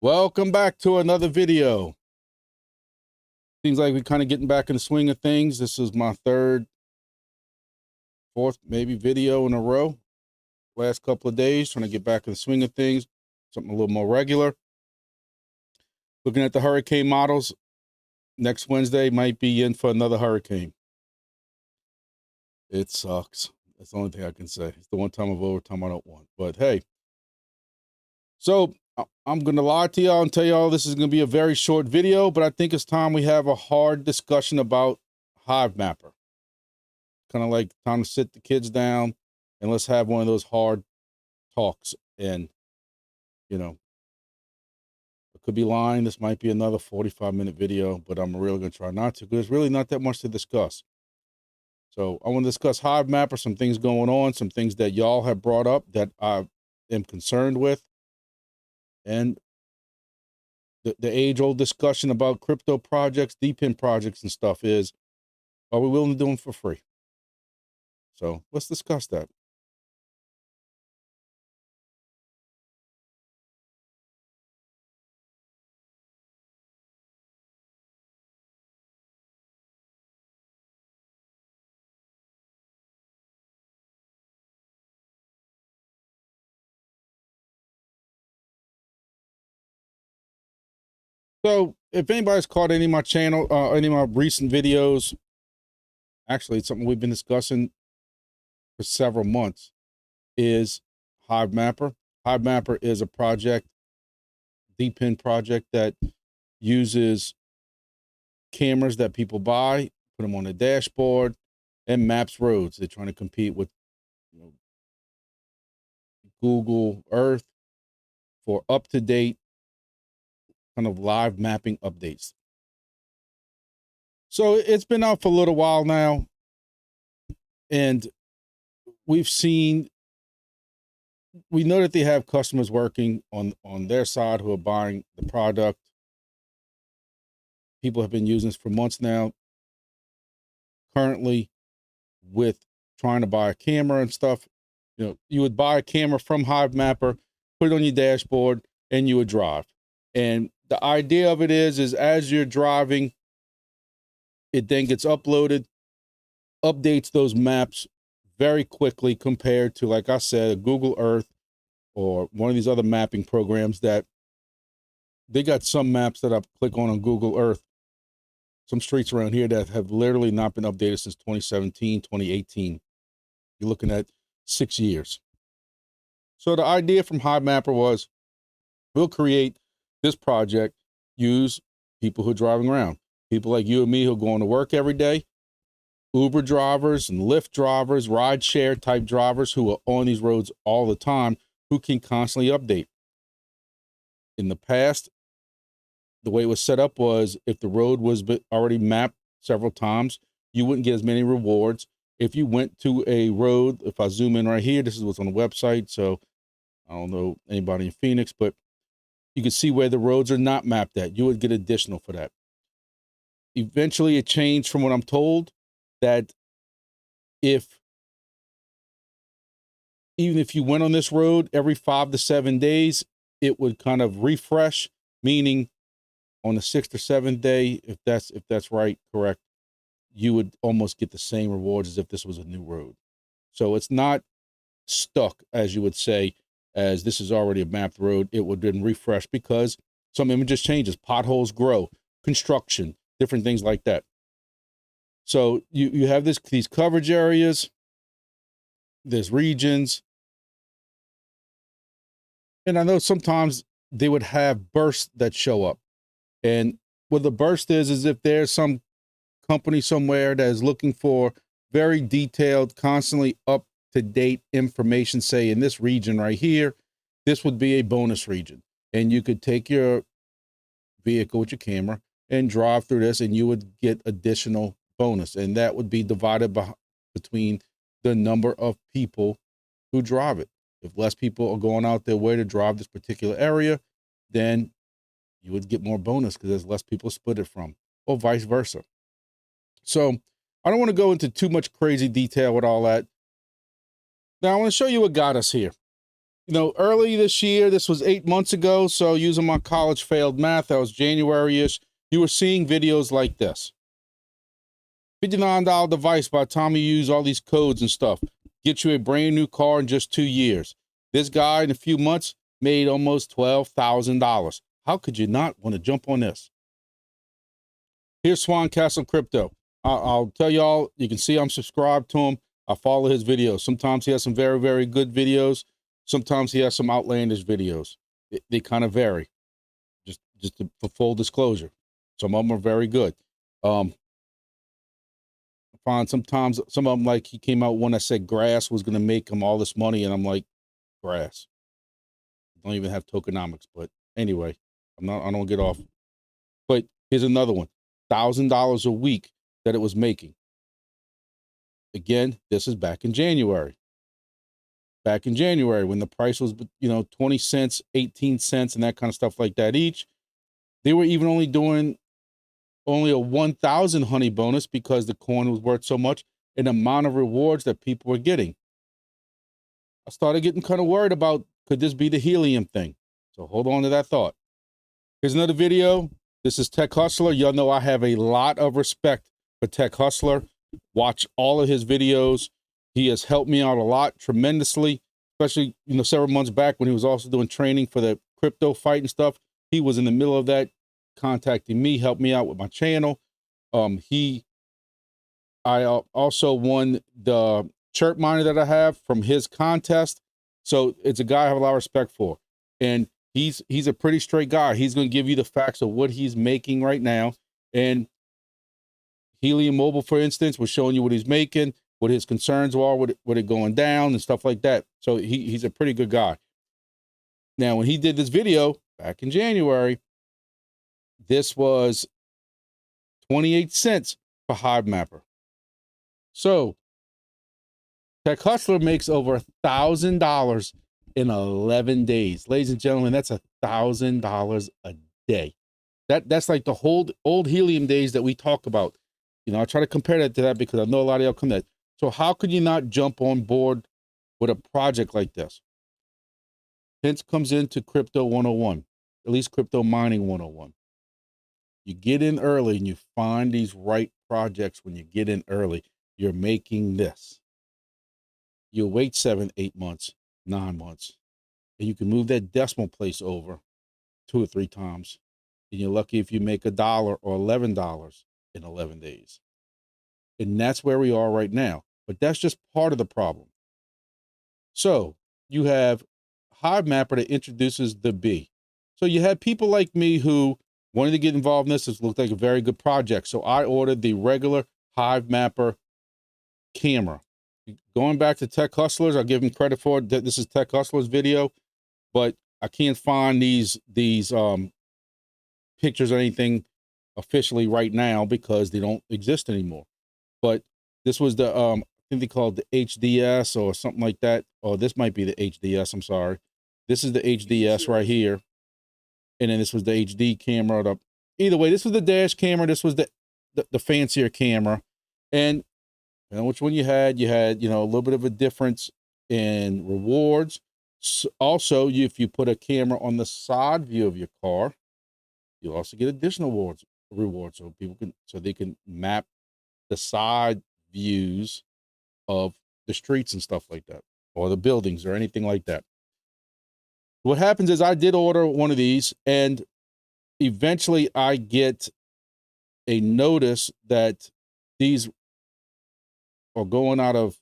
Welcome back to another video. Seems like we're kind of getting back in the swing of things. This is my third, fourth, maybe video in a row. Last couple of days, trying to get back in the swing of things. Something a little more regular. Looking at the hurricane models. Next Wednesday might be in for another hurricane. It sucks. That's the only thing I can say. It's the one time of overtime I don't want. But hey. So I'm going to lie to y'all and tell y'all this is going to be a very short video, but I think it's time we have a hard discussion about Hivemapper. Kind of like time to sit the kids down and let's have one of those hard talks. And, you know, I could be lying. This might be another 45-minute video, but I'm really going to try not to, because there's really not that much to discuss. So I want to discuss Hivemapper, some things going on, some things that y'all have brought up that I am concerned with. And the age-old discussion about crypto projects, DPIN projects and stuff is, are we willing to do them for free? So let's discuss that. So if anybody's caught any of my channel, any of my recent videos, actually it's something we've been discussing for several months, is Hivemapper. Hivemapper is a project, DPIN project, that uses cameras that people buy, put them on a dashboard, and maps roads. They're trying to compete with, you know, Google Earth for up-to-date kind of live mapping updates. So it's been out for a little while now, and we know that they have customers working on their side who are buying the product. People have been using this for months now. Currently, with trying to buy a camera and stuff, you know, you would buy a camera from Hivemapper, put it on your dashboard, and you would drive. And the idea of it is as you're driving, it then gets uploaded, updates those maps very quickly compared to, like I said, Google Earth or one of these other mapping programs that they got some maps that I click on Google Earth, some streets around here that have literally not been updated since 2017, 2018. You're looking at 6 years. So the idea from Hivemapper was, we'll create this project, use people who are driving around, people like you and me who are going to work every day, Uber drivers and Lyft drivers, ride share type drivers who are on these roads all the time, who can constantly update. In the past, the way it was set up was, if the road was already mapped several times, you wouldn't get as many rewards. If you went to a road, if I zoom in right here, this is what's on the website, so I don't know anybody in Phoenix, but you can see where the roads are not mapped at. You would get additional for that. Eventually, it changed, from what I'm told, that even if you went on this road every 5 to 7 days, it would kind of refresh, meaning on the 6th or 7th day, if that's right, correct, you would almost get the same rewards as if this was a new road. So it's not stuck, as you would say, as this is already a mapped road. It would then refresh because some images changes, potholes grow, construction, different things like that. So you have these coverage areas, there's regions, and I know sometimes they would have bursts that show up. And what the burst is if there's some company somewhere that is looking for very detailed, constantly up-to-date information, say in this region right here, this would be a bonus region. And you could take your vehicle with your camera and drive through this, and you would get additional bonus. And that would be divided between the number of people who drive it. If less people are going out their way to drive this particular area, then you would get more bonus because there's less people to split it from, or vice versa. So I don't want to go into too much crazy detail with all that. Now I want to show you what got us here. you know, early this year, this was 8 months ago. So using my college failed math, that was January-ish. You were seeing videos like this. $59 device by the time you use all these codes and stuff. Get you a brand new car in just 2 years. This guy in a few months made almost $12,000. How could you not want to jump on this? Here's Swan Castle Crypto. I'll tell y'all, you can see I'm subscribed to him. I follow his videos. Sometimes he has some very, very good videos. Sometimes he has some outlandish videos. They kind of vary. For full disclosure. Some of them are very good. I find sometimes some of them, like he came out one that said grass was going to make him all this money, and I'm like, grass. Don't even have tokenomics, but anyway, I don't get off. But here's another one. $1,000 a week that it was making. Again, this is back in January. Back in January when the price was, you know, 20 cents, 18 cents, and that kind of stuff like that each. They were even only doing a 1,000 honey bonus because the coin was worth so much and the amount of rewards that people were getting. I started getting kind of worried about, could this be the helium thing? So hold on to that thought. Here's another video. This is Tech Hustler. Y'all know I have a lot of respect for Tech Hustler. Watch all of his videos. He has helped me out a lot, tremendously, especially, you know, several months back when he was also doing training for the crypto fight and stuff. He was in the middle of that, contacting me, helped me out with my channel. I also won the chirp miner that I have from his contest. So it's a guy I have a lot of respect for. And he's a pretty straight guy. He's going to give you the facts of what he's making right now. And Helium Mobile, for instance, was showing you what he's making, what his concerns are, what it going down and stuff like that. So he's a pretty good guy. Now, when he did this video back in January, this was 28 cents for Hivemapper. So Tech Hustler makes over $1,000 in 11 days. Ladies and gentlemen, that's $1,000 a day. That's like the whole old helium days that we talk about. You know, I try to compare that to that because I know a lot of y'all come that. So how could you not jump on board with a project like this? Hence comes into Crypto 101, at least Crypto Mining 101. You get in early and you find these right projects. When you get in early, you're making this. You wait 7, 8 months, 9 months, and you can move that decimal place over 2 or 3 times. And you're lucky if you make $1 or $11 in 11 days. And that's where we are right now. But that's just part of the problem. So you have Hivemapper that introduces the B. So you had people like me who wanted to get involved in this. This looked like a very good project. So I ordered the regular Hivemapper camera. Going back to Tech Hustlers, I'll give him credit for it. This is Tech Hustlers video, but I can't find these pictures or anything officially right now because they don't exist anymore. But this was the I think they called the HDS or something like that. Oh, this might be the HDS. I'm sorry. This is the HDS right here, and then this was the HD camera. Either way, this was the dash camera. This was the fancier camera, and which one you had, you know, a little bit of a difference in rewards. Also, if you put a camera on the side view of your car, you also get additional rewards, so they can map the side views of the streets and stuff like that, or the buildings or anything like that. What happens is I did order one of these, and eventually I get a notice that these are going out of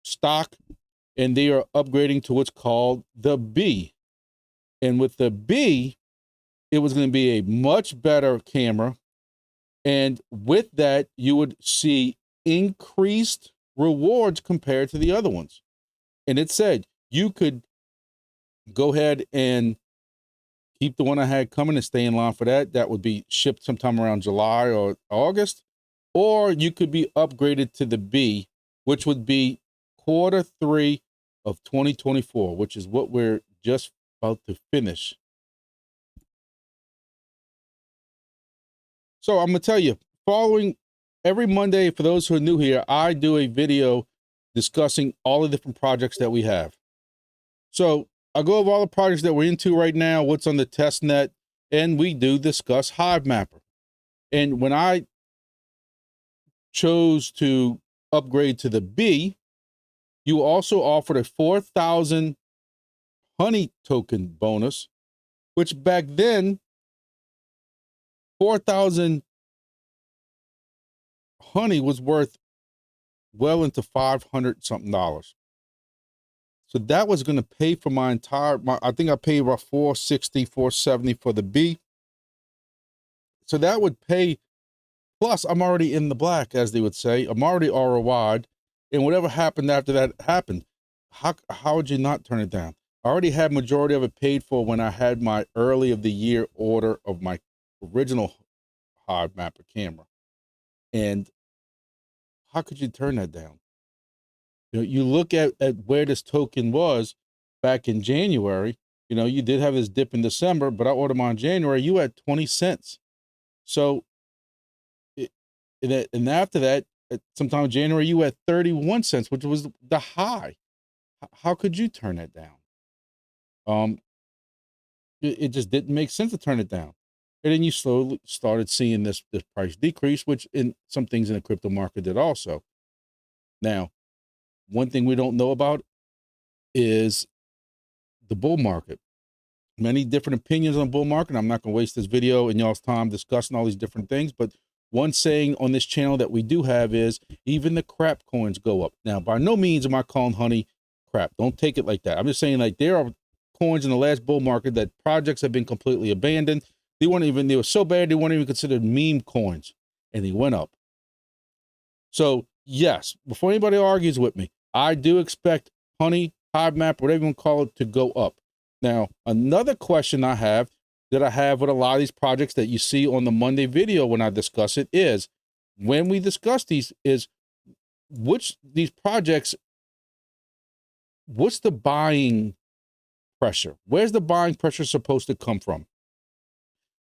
stock and they are upgrading to what's called the B. And with the B, it was going to be a much better camera. And with that, you would see increased rewards compared to the other ones. And it said you could go ahead and keep the one I had coming and stay in line for that. That would be shipped sometime around July or August. Or you could be upgraded to the B, which would be Q3 of 2024, which is what we're just about to finish. So I'm going to tell you, following every Monday, for those who are new here, I do a video discussing all the different projects that we have. So I go over all the projects that we're into right now, what's on the test net, and we do discuss Hivemapper. And when I chose to upgrade to the B, you also offered a 4,000 honey token bonus, which back then, 4,000 honey was worth well into $500 something. So that was going to pay for my entire, I think I paid about 460, 470 for the B. So that would pay, plus I'm already in the black, as they would say. I'm already ROI'd, and whatever happened after that happened. How would you not turn it down? I already had majority of it paid for when I had my early of the year order of my original Hivemapper camera. And how could you turn that down? You know, you look at where this token was back in January. You know, you did have this dip in December, but I ordered mine in January. You had 20 cents. So, and after that, sometime in January, you had 31 cents, which was the high. How could you turn that down? It just didn't make sense to turn it down. And then you slowly started seeing this price decrease, which in some things in the crypto market did also. Now, one thing we don't know about is the bull market. Many different opinions on bull market. I'm not going to waste this video and y'all's time discussing all these different things, but one saying on this channel that we do have is even the crap coins go up. Now, by no means am I calling honey crap. Don't take it like that. I'm just saying, like, there are coins in the last bull market that projects have been completely abandoned. They were so bad they weren't even considered meme coins, and they went up. So yes, before anybody argues with me, I do expect honey, Hivemapper, whatever you want to call it, to go up. Now, another question I have that I have with a lot of these projects that you see on the Monday video when I discuss it is, when we discuss these, is these projects, what's the buying pressure? Where's the buying pressure supposed to come from?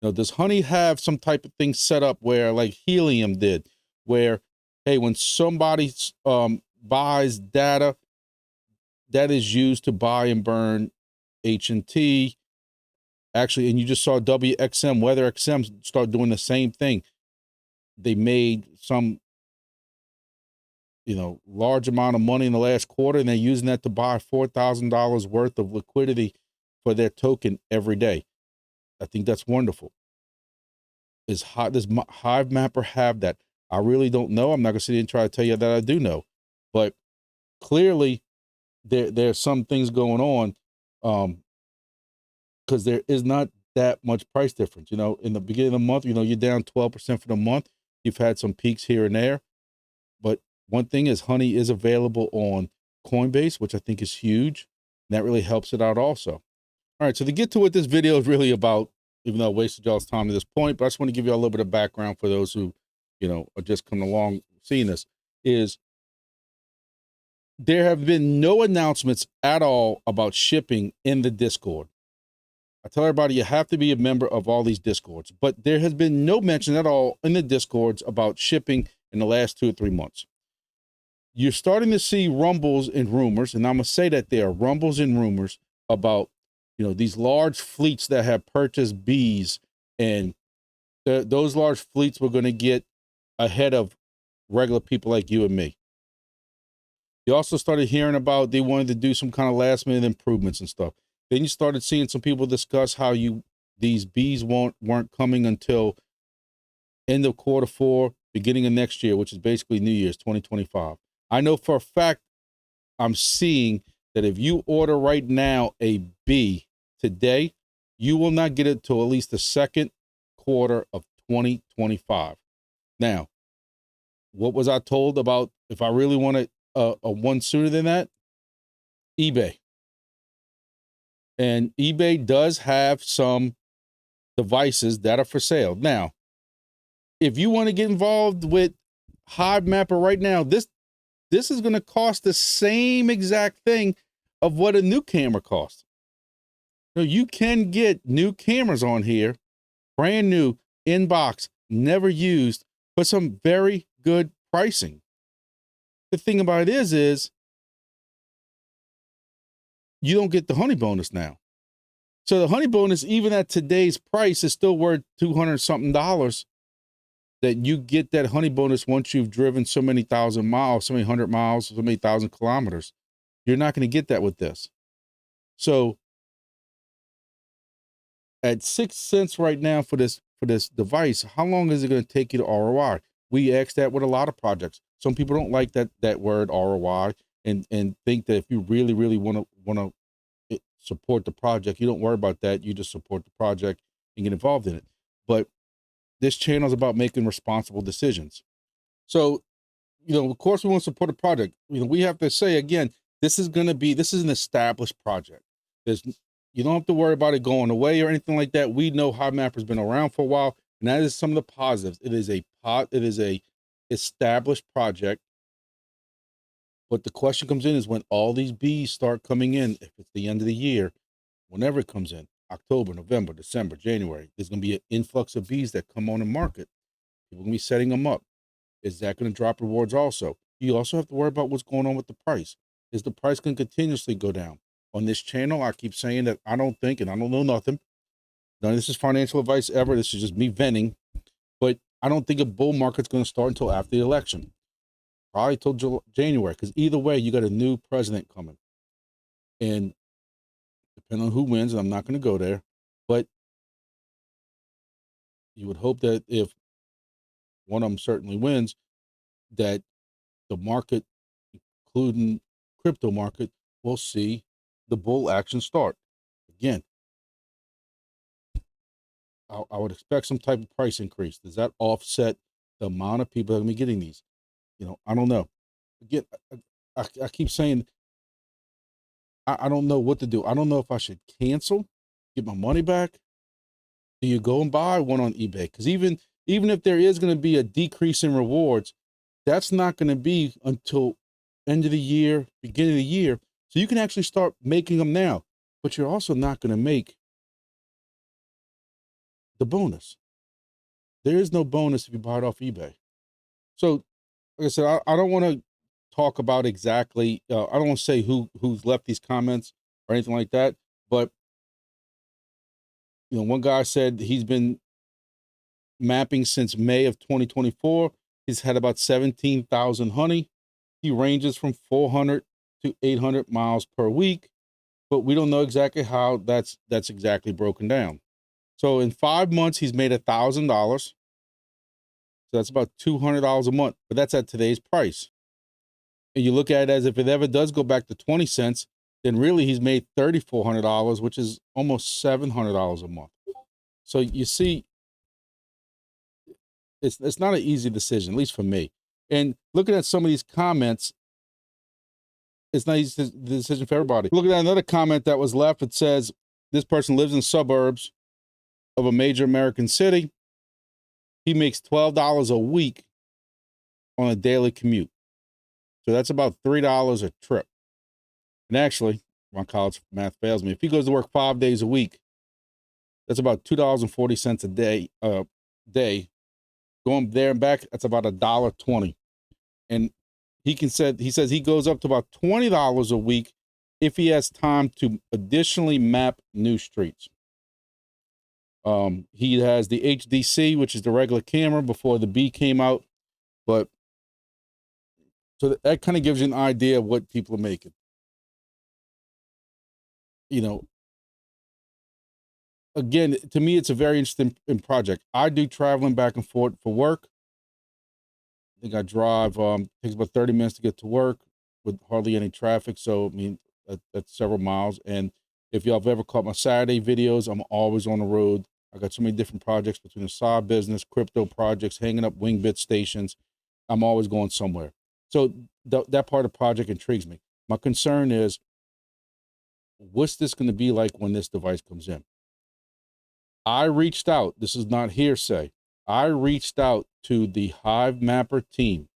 You know, does honey have some type of thing set up where, like helium did, where, hey, when somebody buys data, that is used to buy and burn H&T. Actually, and you just saw WXM, WeatherXM, start doing the same thing. They made some, you know, large amount of money in the last quarter, and they're using that to buy $4,000 worth of liquidity for their token every day. I think that's wonderful. Does Hivemapper have that? I really don't know. I'm not gonna sit here and try to tell you that I do know, but clearly there's some things going on, because there is not that much price difference. You know, in the beginning of the month, you know, you're down 12% for the month. You've had some peaks here and there, but one thing is honey is available on Coinbase, which I think is huge. And that really helps it out also. All right, so to get to what this video is really about, even though I wasted y'all's time to this point, but I just want to give you a little bit of background for those who, you know, are just coming along seeing this, is there have been no announcements at all about shipping in the Discord. I tell everybody you have to be a member of all these Discords, but there has been no mention at all in the Discords about shipping in the last 2 or 3 months. You're starting to see rumbles and rumors, and I'm going to say that there are rumbles and rumors about, you know, these large fleets that have purchased bees, and those large fleets were going to get ahead of regular people like you and me. You also started hearing about they wanted to do some kind of last minute improvements and stuff. Then you started seeing some people discuss how these bees weren't coming until end of Q4, beginning of next year, which is basically New Year's 2025. I know for a fact I'm seeing that if you order right now a bee today, you will not get it till at least the second quarter of 2025. Now, what was I told about if I really wanted a one sooner than that? eBay. And eBay does have some devices that are for sale. Now, if you want to get involved with Hivemapper right now, this is going to cost the same exact thing of what a new camera costs. So you can get new cameras on here, brand new, in box, never used, for some very good pricing. The thing about it is you don't get the honey bonus now. So the honey bonus, even at today's price, is still worth $200 something that you get that honey bonus once you've driven so many thousand miles, so many 100 miles, so many thousand kilometers. You're not going to get that with this. So at 6 cents right now for this device, how long is it going to take you to ROI? We ask that with a lot of projects. Some people don't like that word ROI and think that if you really, really want to support the project, you don't worry about that. You just support the project and get involved in it. But this channel is about making responsible decisions. So, of course we want to support a project. We have to say, again, this is an established project. You don't have to worry about it going away or anything like that. We know Hivemapper's been around for a while, and that is some of the positives. It is a established project. But the question comes in is when all these bees start coming in, if it's the end of the year, whenever it comes in, October, November, December, January, there's going to be an influx of bees that come on the market. People are going to be setting them up. Is that going to drop rewards also? You also have to worry about what's going on with the price. Is the price going to continuously go down? On this channel, I keep saying that I don't think, and I don't know nothing. None of this is financial advice ever. This is just me venting. But I don't think a bull market's going to start until after the election. Probably till January, because either way, you got a new president coming. And depending on who wins, and I'm not going to go there, but you would hope that if one of them certainly wins, that the market, including crypto market, will see the bull action start. Again, I would expect some type of price increase. Does that offset the amount of people that are going to be getting these? I don't know. Again, I keep saying, I don't know what to do. I don't know if I should cancel, get my money back. Do you go and buy one on eBay? Because even if there is going to be a decrease in rewards, that's not going to be until end of the year, beginning of the year. So you can actually start making them now, but you're also not going to make the bonus. There is no bonus if you buy it off eBay. So, like I said, I don't want to talk about exactly, I don't want to say who's left these comments or anything like that, but one guy said he's been mapping since May of 2024. He's had about 17,000 honey. He ranges from 400 to 800 miles per week, but we don't know exactly how that's exactly broken down. So in 5 months, he's made $1,000. So that's about $200 a month, but that's at today's price. And you look at it as if it ever does go back to 20 cents, then really he's made $3,400, which is almost $700 a month. So you see, it's not an easy decision, at least for me. And looking at some of these comments, it's not easy decision for everybody. Looking at another comment that was left, it says, this person lives in suburbs of a major American city. He makes $12 a week on a daily commute. So that's about $3 a trip. And actually, my college math fails me. If he goes to work 5 days a week, that's about $2.40 a day. Going there and back, that's about $1.20. And he says he goes up to about $20 a week if he has time to additionally map new streets. He has the HDC, which is the regular camera before the B came out. But so that kind of gives you an idea of what people are making. Again, to me, it's a very interesting project. I do traveling back and forth for work. I think I drive, takes about 30 minutes to get to work with hardly any traffic. So, I mean, that's several miles. And if y'all have ever caught my Saturday videos, I'm always on the road. I got so many different projects between the side business, crypto projects, hanging up wingbit stations. I'm always going somewhere. So that part of the project intrigues me. My concern is, what's this going to be like when this device comes in? I reached out. This is not hearsay. I reached out to the Hivemapper team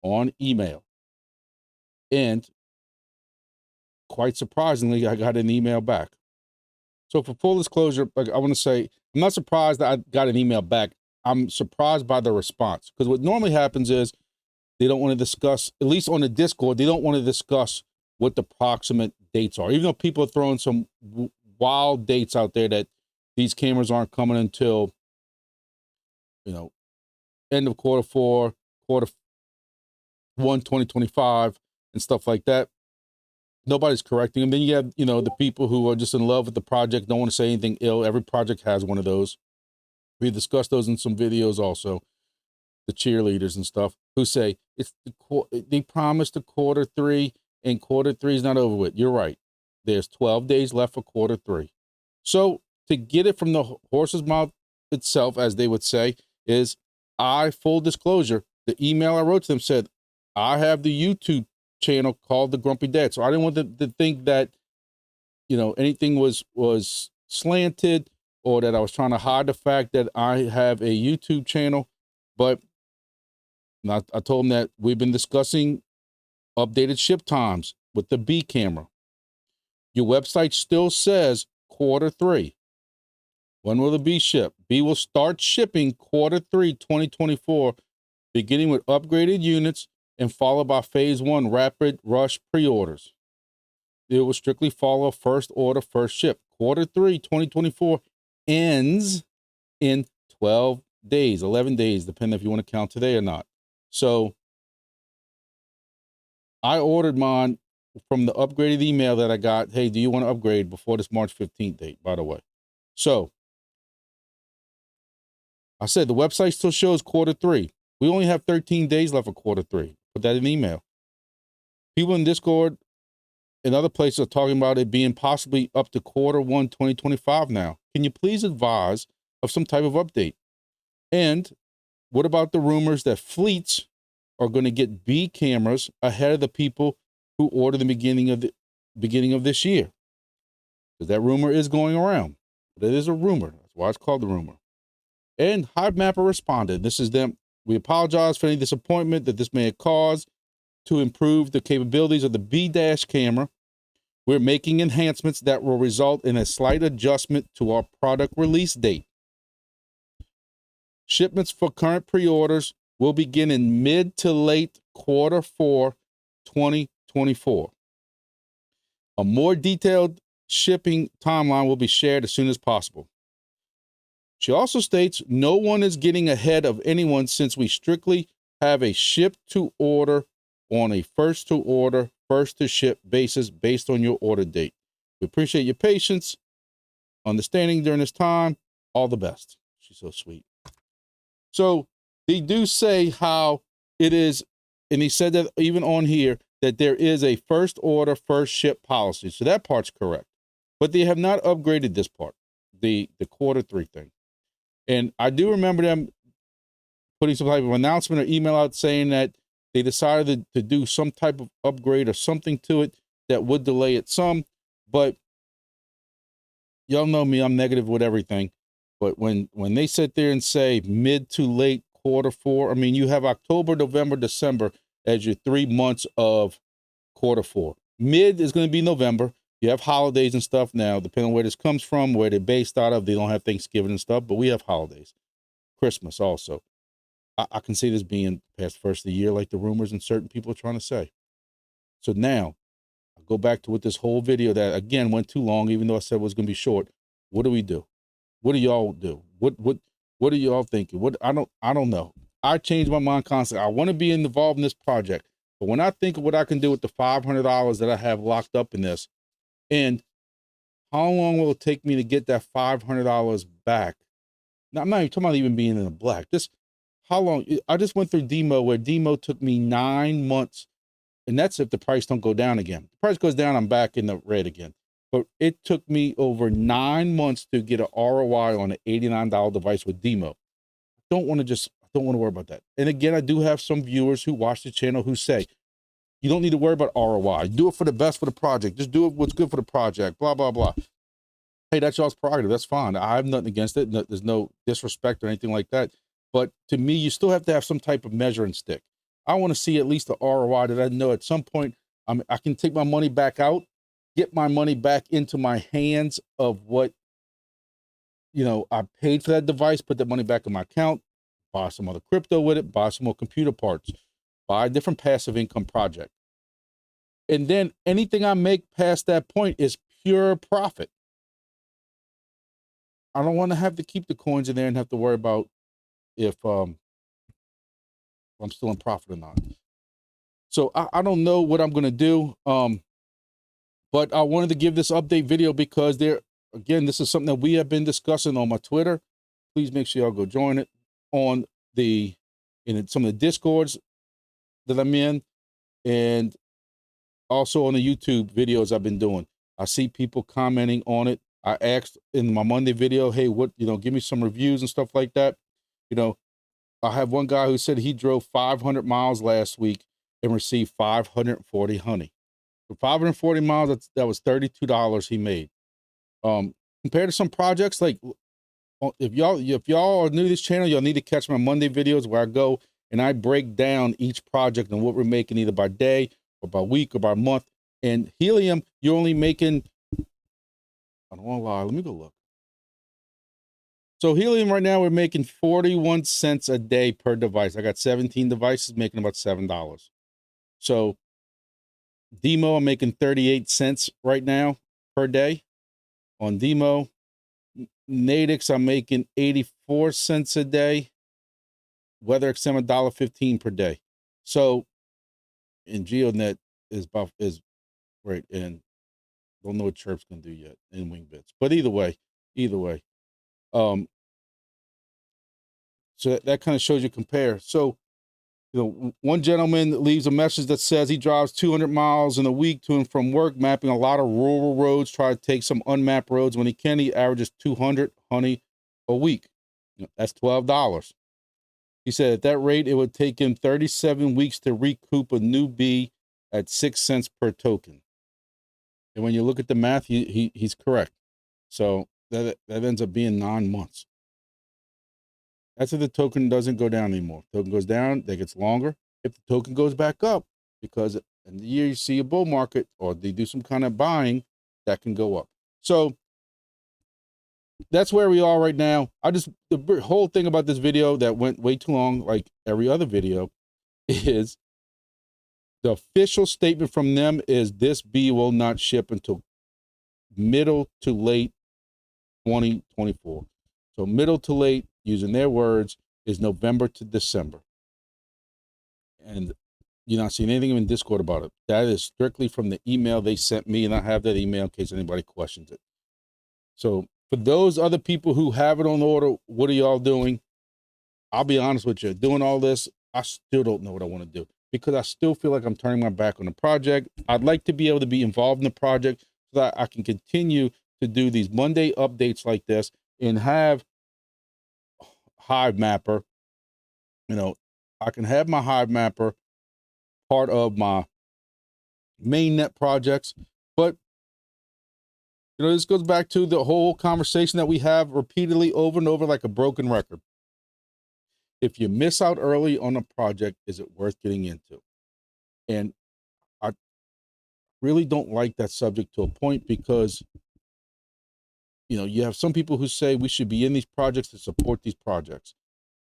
on email. And quite surprisingly, I got an email back. So for full disclosure, I want to say, I'm not surprised that I got an email back. I'm surprised by the response. Because what normally happens is they don't want to discuss, at least on the Discord, they don't want to discuss what the approximate dates are. Even though people are throwing some wild dates out there that these cameras aren't coming until, end of Q4, Q1, 2025, and stuff like that. Nobody's correcting them. Then you have, the people who are just in love with the project, don't want to say anything ill. Every project has one of those. We discussed those in some videos also. The cheerleaders and stuff who say they promised a Q3 and Q3 is not over with. You're right. There's 12 days left for Q3. So to get it from the horse's mouth itself, as they would say, is full disclosure. The email I wrote to them said, I have the YouTube channel called TheGrumpyDad. So I didn't want them to think that, anything was slanted or that I was trying to hide the fact that I have a YouTube channel. But I told them that we've been discussing updated ship times with the B camera. Your website still says Q3. When will the B ship? B will start shipping Q3 2024, beginning with upgraded units and followed by phase 1 rapid rush pre-orders. It will strictly follow first order, first ship. Q3 2024 ends in 12 days, 11 days, depending if you want to count today or not. So I ordered mine from the upgraded email that I got. Hey, do you want to upgrade before this March 15th date, by the way? So I said the website still shows Q3. We only have 13 days left for Q3. Put that in email. People in Discord and other places are talking about it being possibly up to Q1 2025 now. Can you please advise of some type of update? And what about the rumors that fleets are going to get B cameras ahead of the people who ordered the beginning of this year? Because that rumor is going around. But it is a rumor. That's why it's called the rumor. And Hivemapper responded. This is them. We apologize for any disappointment that this may have caused. To improve the capabilities of the B dash camera, we're making enhancements that will result in a slight adjustment to our product release date. Shipments for current pre-orders will begin in mid to late Q4 2024. A more detailed shipping timeline will be shared as soon as possible. She also states, no one is getting ahead of anyone since we strictly have a ship to order on a first to order, first to ship basis based on your order date. We appreciate your patience, understanding during this time. All the best. She's so sweet. So they do say how it is, and he said that even on here, that there is a first order, first ship policy. So that part's correct. But they have not upgraded this part, the Q3 thing. And I do remember them putting some type of announcement or email out saying that they decided to do some type of upgrade or something to it that would delay it some. But y'all know me, I'm negative with everything. But when they sit there and say mid to late Q4, I mean, you have October, November, December as your 3 months of Q4. Mid is going to be November. You have holidays and stuff now, depending on where this comes from, where they're based out of. They don't have Thanksgiving and stuff, but we have holidays. Christmas also. I can see this being past first of the year, like the rumors and certain people are trying to say. So now, I'll go back to what this whole video that, again, went too long, even though I said it was going to be short. What do we do? What do y'all do? What are y'all thinking? I don't know. I change my mind constantly. I want to be involved in this project. But when I think of what I can do with the $500 that I have locked up in this, and how long will it take me to get that $500 back? Now, I'm not even talking about even being in the black. Just how long? I just went through DIMO, where DIMO took me 9 months, and that's if the price don't go down again. If the price goes down, I'm back in the red again. But it took me over 9 months to get an ROI on an $89 device with DIMO. I don't want to worry about that. And again, I do have some viewers who watch the channel who say, you don't need to worry about ROI. Do it for the best for the project. Just do it what's good for the project, blah, blah, blah. Hey, that's y'all's prerogative. That's fine. I have nothing against it. No, there's no disrespect or anything like that. But to me, you still have to have some type of measuring stick. I want to see at least the ROI that I know at some point I can take my money back out, get my money back into my hands of what, I paid for that device, put that money back in my account, buy some other crypto with it, buy some more computer parts, buy a different passive income project. And then anything I make past that point is pure profit. I don't want to have to keep the coins in there and have to worry about if I'm still in profit or not. So I don't know what I'm going to do. But I wanted to give this update video because again, this is something that we have been discussing on my Twitter. Please make sure y'all go join it on in some of the Discords that I'm in, and also on the YouTube videos I've been doing. I see people commenting on it. I asked in my Monday video, hey, give me some reviews and stuff like that. I have one guy who said he drove 500 miles last week and received 540 honey. For 540 miles, that was $32 he made. Compared to some projects, like if y'all are new to this channel, y'all need to catch my Monday videos where I go and I break down each project and what we're making either by day or by week or by month. And helium, you're only making, I don't want to lie, let me go look. So helium right now, we're making 41 cents a day per device. I got 17 devices making about $7. So DIMO, I'm making 38 cents right now per day on DIMO. Nadix, I'm making 84 cents a day. WeatherXM, $1.15 per day. So, in geodnet is right, and don't know what Chirp's gonna do yet in wingbits. But either way, so that kind of shows you compare. So, one gentleman leaves a message that says he drives 200 miles in a week to and from work, mapping a lot of rural roads, try to take some unmapped roads. When he can, he averages 200 honey a week. That's $12. He said at that rate, it would take him 37 weeks to recoup a new bee at 6 cents per token. And when you look at the math, he's correct. So that ends up being 9 months. That's if the token doesn't go down anymore. If the token goes down, that gets longer. If the token goes back up, because in the year you see a bull market or they do some kind of buying, that can go up. So that's where we are right now. The whole thing about this video that went way too long, like every other video, is the official statement from them is this bee will not ship until middle to late 2024. So middle to late, using their words, is November to December. And you're not seeing anything in Discord about it. That is strictly from the email they sent me, and I have that email in case anybody questions it. So for those other people who have it on order, what are y'all doing? I'll be honest with you. Doing all this, I still don't know what I want to do because I still feel like I'm turning my back on the project. I'd like to be able to be involved in the project so that I can continue to do these Monday updates like this and have Hivemapper. I can have my Hivemapper part of my mainnet projects, but this goes back to the whole conversation that we have repeatedly over and over like a broken record. If you miss out early on a project, is it worth getting into? And I really don't like that subject to a point because, you have some people who say we should be in these projects to support these projects.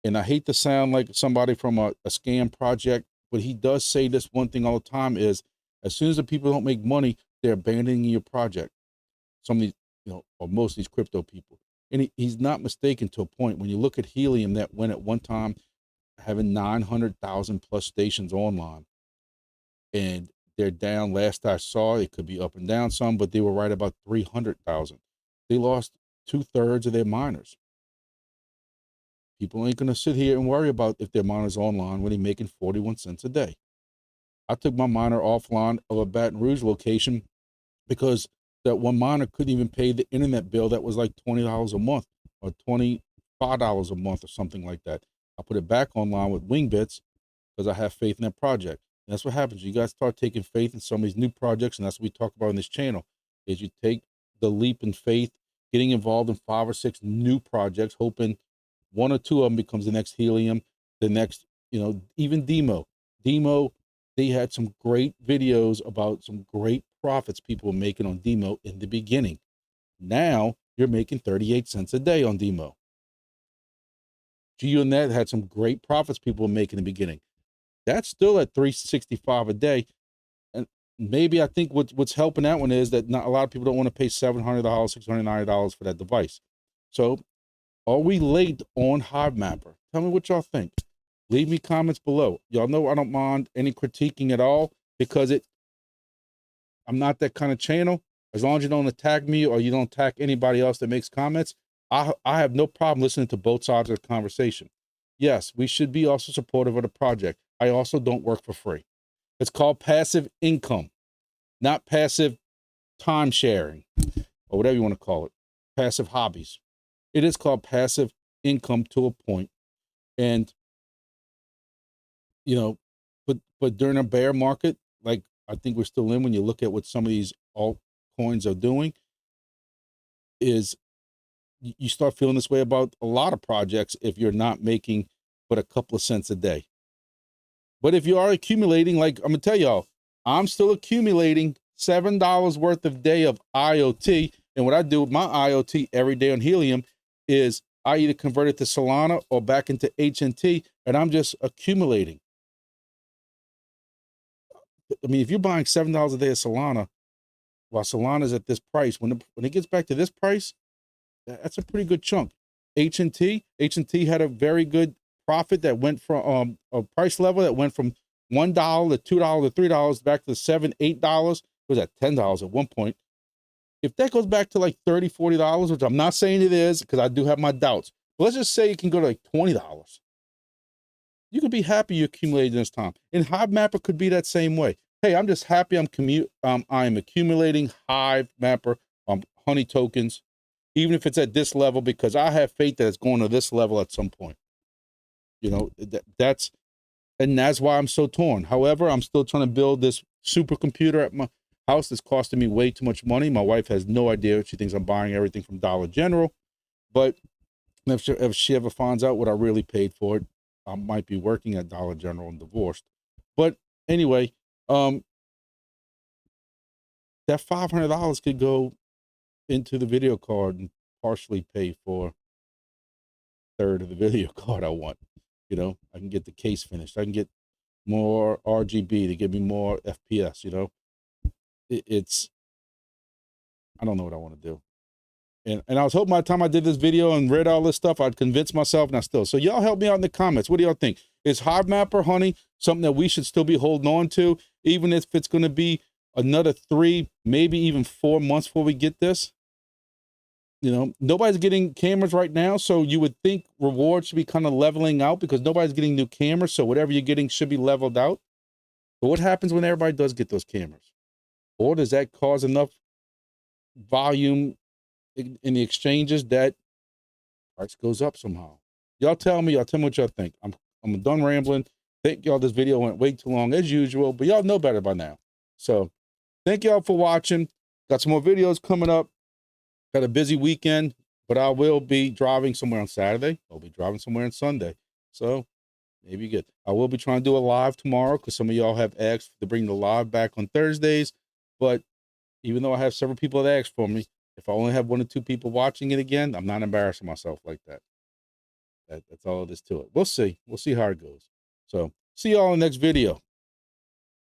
And I hate to sound like somebody from a scam project, but he does say this one thing all the time is, as soon as the people don't make money, they're abandoning your project. Some of these, or most of these crypto people. And he's not mistaken to a point. When you look at Helium, that went at one time having 900,000 plus stations online. And they're down, last I saw, it could be up and down some, but they were right about 300,000. They lost 2/3 of their miners. People ain't going to sit here and worry about if their miner's online when they're making 41 cents a day. I took my miner offline of a Baton Rouge location because that one miner couldn't even pay the internet bill that was like $20 a month or $25 a month or something like that. I put it back online with wingbits because I have faith in that project. And that's what happens. You guys start taking faith in some of these new projects, and that's what we talk about on this channel, is you take the leap in faith, getting involved in 5 or 6 new projects, hoping 1 or 2 of them becomes the next Helium, the next, even DIMO. DIMO, they had some great videos about some great profits people were making on DIMO in the beginning. Now you're making 38 cents a day on DIMO. geodnet had some great profits people were making in the beginning. That's still at $3.65 a day. And maybe I think what's helping that one is that not a lot of people don't want to pay $700, $690 for that device. So are we late on Hivemapper? Tell me what y'all think. Leave me comments below. Y'all know I don't mind any critiquing at all, because I'm not that kind of channel. As long as you don't attack me or you don't attack anybody else that makes comments, I have no problem listening to both sides of the conversation. Yes, we should be also supportive of the project. I also don't work for free. It's called passive income, not passive time sharing, or whatever you want to call it. Passive hobbies. It is called passive income to a point. And, you know, but during a bear market, like I think we're still in, when you look at what some of these altcoins are doing, is you start feeling this way about a lot of projects if you're not making but a couple of cents a day. But if you are accumulating, like I'm gonna tell y'all, I'm still accumulating $7 worth of day of IoT. And what I do with my IoT every day on Helium is I either convert it to Solana or back into HNT, and I'm just accumulating. I mean, if you're buying $7 a day of Solana, while Solana's at this price, when it gets back to this price, that's a pretty good chunk. HNT had a very good profit that went from a price level that went from $1 to $2 to $3 back to $7, $8. It was at $10 at one point. If that goes back to like $30, $40, which I'm not saying it is, because I do have my doubts, but let's just say it can go to like $20. You could be happy you accumulated this time. And Hivemapper could be that same way. Hey, I'm just happy I'm accumulating Hivemapper honey tokens, even if it's at this level, because I have faith that it's going to this level at some point. You know, that's why I'm so torn. However, I'm still trying to build this supercomputer at my house that's costing me way too much money. My wife has no idea. She thinks I'm buying everything from Dollar General. But if she ever finds out what I really paid for it, I might be working at Dollar General and divorced. But anyway, that $500 could go into the video card and partially pay for a third of the video card I want. You know, I can get the case finished. I can get more RGB to give me more FPS, you know. It's, I don't know what I want to do. And I was hoping by the time I did this video and read all this stuff, I'd convince myself, and I still. So y'all help me out in the comments. What do y'all think? Is Hivemapper honey something that we should still be holding on to, even if it's going to be another 3, maybe even 4 months before we get this? You know, nobody's getting cameras right now, so you would think rewards should be kind of leveling out because nobody's getting new cameras, so whatever you're getting should be leveled out. But what happens when everybody does get those cameras? Or does that cause enough volume in the exchanges that price goes up somehow? Y'all tell me what y'all think. I'm done rambling. Thank y'all. This video went way too long as usual, but y'all know better by now. So thank y'all for watching. Got some more videos coming up. Got a busy weekend, but I will be driving somewhere on Saturday. I'll be driving somewhere on Sunday. So maybe good. I will be trying to do a live tomorrow because some of y'all have asked to bring the live back on Thursdays. But even though I have several people that asked for me, if I only have 1 or 2 people watching it again, I'm not embarrassing myself like that. That's all it is to it. We'll see. We'll see how it goes. So see y'all in the next video.